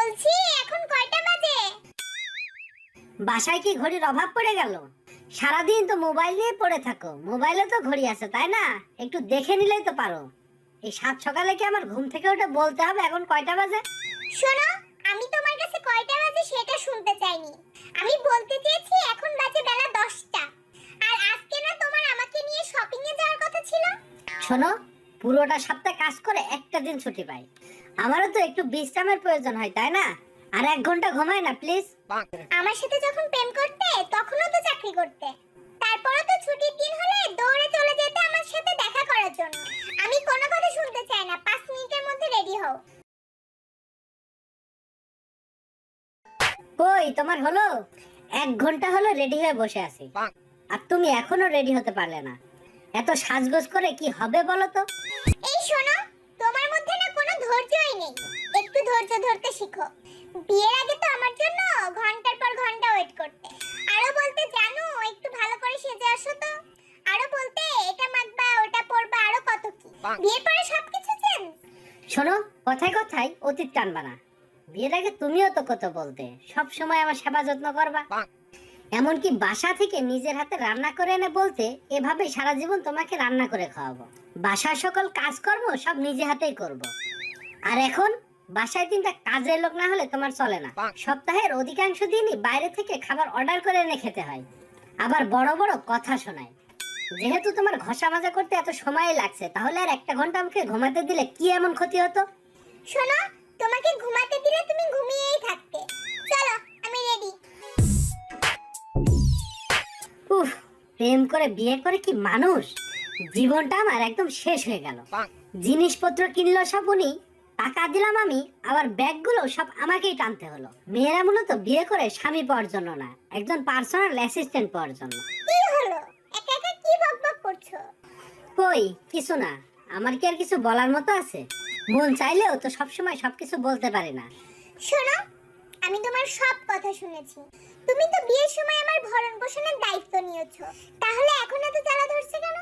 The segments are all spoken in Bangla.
বলছি এখন কয়টা বাজে? বাসায় কি ঘড়ির অভাব পড়ে গেল? সারাদিন তো মোবাইল নিয়ে পড়ে থাকো, মোবাইলে তো ঘড়ি আছে তাই না? একটু দেখে নিলেই তো পারো। এই সাত সকালে কি আমার ঘুম থেকে উঠে বলতে হবে এখন কয়টা বাজে? শোনো, আমি তোমার কাছে কয়টা বাজে সেটা শুনতে চাইনি। আমি বলতে চেয়েছি এখন বাজে বেলা 10টা। আর আজকে না তোমার আমাকে নিয়ে শপিং এ যাওয়ার কথা ছিল। শোনো, পুরোটা সপ্তাহ কাজ করে একটা দিন ছুটি পাই। আমারও তো একটু বিশ্রামের প্রয়োজন হয় তাই না? আর 1 ঘন্টা ঘুমাই না প্লিজ। আমার সাথে যখন প্রেম করতে তখনও তো চাকরি করতে। তারপরে তো ছুটির দিন হলে দৌড়ে চলে যেতে আমার সাথে দেখা করার জন্য। আমি কোনো কথা শুনতে চাই না, 5 মিনিটের মধ্যে রেডি হও। কই তোমার হলো? 1 ঘন্টা হলো রেডি হয়ে বসে আছি, আর তুমি এখনো রেডি হতে পারলে না। এত সাজগোজ করে কি হবে বলো তো? এই শোনো, তোমার মধ্যে না কোনো ধৈর্যই নেই। একটু ধৈর্য ধরতে শিখো। বিয়ের আগে তো আমার জন্য ঘন্টার পর ঘন্টা ওয়েট করতে। আরো বলতে জানো একটু ভালো করে সেজে আসো তো। আরো বলতে এটা মাখবা ওটা পরবা আরো কত কি। বিয়ের পরে সবকিছু চেঞ্জ। শোনো, কথায় কথায় অতীত টানবা না। বিয়ের আগে তুমিও তো কত বলতে সব সময় আমার সেবা যত্ন করবা। এমনকি বাসা থেকে নিজের হাতে রান্না করে এনে বলতে এভাবে সারা জীবন তোমাকে রান্না করে খাওয়াবো। বাসার সকল কাজকর্ম সব নিজে হাতেই করব। আর এখন বাসায় 3টা কাজের লোক না হলে তোমার চলে না। সপ্তাহের অধিকাংশ দিনই বাইরে থেকে খাবার অর্ডার করে এনে খেতে হয়, আবার বড় বড় কথা শোনায়। যেহেতু তোমার ঘষা মাজা করতে এত সময় লাগছে, তাহলে আর 1 ঘন্টা আমাকে ঘুমাতে দিলে কি এমন ক্ষতি হতো? শোনো, তোমাকে ঘুমাতে দিলে তুমি ঘুমিয়েই থাকতে। চলো, আমি রেডি। উফ, প্রেম করে বিয়ে করে কি মানুষ! জীবনটা আমার একদম শেষ হয়ে গেল। জিনিসপত্র কিনলো সব উনি, টাকা দিলাম আমি, আবার ব্যাগগুলো সব আমাকেই টানতে হলো। মেয়েরা মূলত বিয়ে করে স্বামী পাওয়ার জন্য না, একজন পার্সোনাল অ্যাসিস্ট্যান্ট পাওয়ার জন্য। কি হলো? একা একা কি বকবক করছো? কই কিছু না। আমার কি আর কিছু বলার মতো আছে? মন চাইলেও তো সবসময় সবকিছু বলতে পারি না। শোনো, আমি তোমার সব কথা শুনেছি। তুমি তো বিয়ের সময় আমার ভরণ পোষণের দায়িত্ব নিয়েছো, তাহলে এখন এত জ্বালা ধরছে কেন?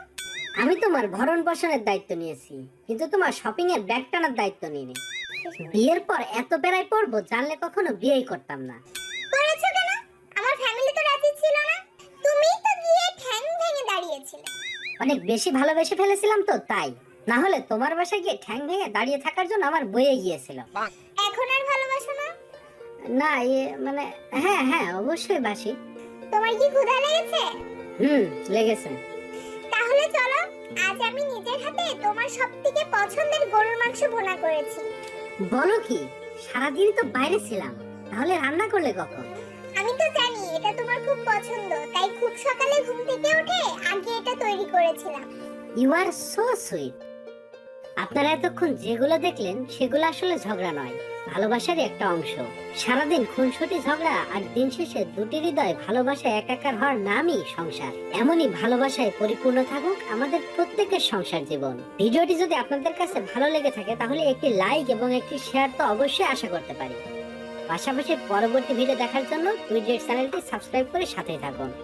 আমি তোমার ভরণ পোষণের দায়িত্ব নিয়েছি, কিন্তু তোমার শপিং এর ব্যাগ টানার দায়িত্ব নিইনি। বিয়ের পর এত বেড়াই পড়বো জানলে কখনো বিয়েই করতাম না। করেছো কেন? আমার ফ্যামিলি তো রাজি ছিল না। তুমিই তো গিয়ে ঠ্যাং ভেঙে দাঁড়িয়েছিলে। অনেক বেশি ভালোবেসে ফেলেছিলাম তো তাই, না হলে তোমার বাসায় গিয়ে ঠ্যাং ভেঙে দাঁড়িয়ে থাকার জন্য আমার বয়ে গিয়েছিল। এখন আর ভালোবাসো না? না মানে হ্যাঁ হ্যাঁ অবশ্যই বাসি। তোমার কি ক্ষুধা লেগেছে? লেগেছে। তাহলে চলো, আজ আমি নিজের হাতে তোমার সবথেকে পছন্দের গরুর মাংস ভুনা করেছি। বলো কি? সারাদিন তো বাইরে ছিলাম, তাহলে রান্না করলে কখন? আমি তো জানি এটা তোমার খুব পছন্দ, তাই খুব সকালে ঘুম থেকে উঠে আগে এটা তৈরি করেছিলাম। You are so sweet. আপনারা এতক্ষণ যেগুলো দেখলেন সেগুলো আসলে ঝগড়া নয়, ভালোবাসারই একটা অংশ। সারাদিন খুনসুটি ঝগড়া, আর দিন শেষে দুটি হৃদয় ভালোবাসায় একাকার হওয়ার নামই সংসার। এমনই ভালোবাসায় পরিপূর্ণ থাকুক আমাদের প্রত্যেকের সংসার জীবন। ভিডিওটি যদি আপনাদের কাছে ভালো লেগে থাকে তাহলে একটি লাইক এবং একটি শেয়ার তো অবশ্যই আশা করতে পারি। পাশাপাশি পরবর্তী ভিডিও দেখার জন্য টুইটার চ্যানেলটি সাবস্ক্রাইব করে সাথেই থাকুন।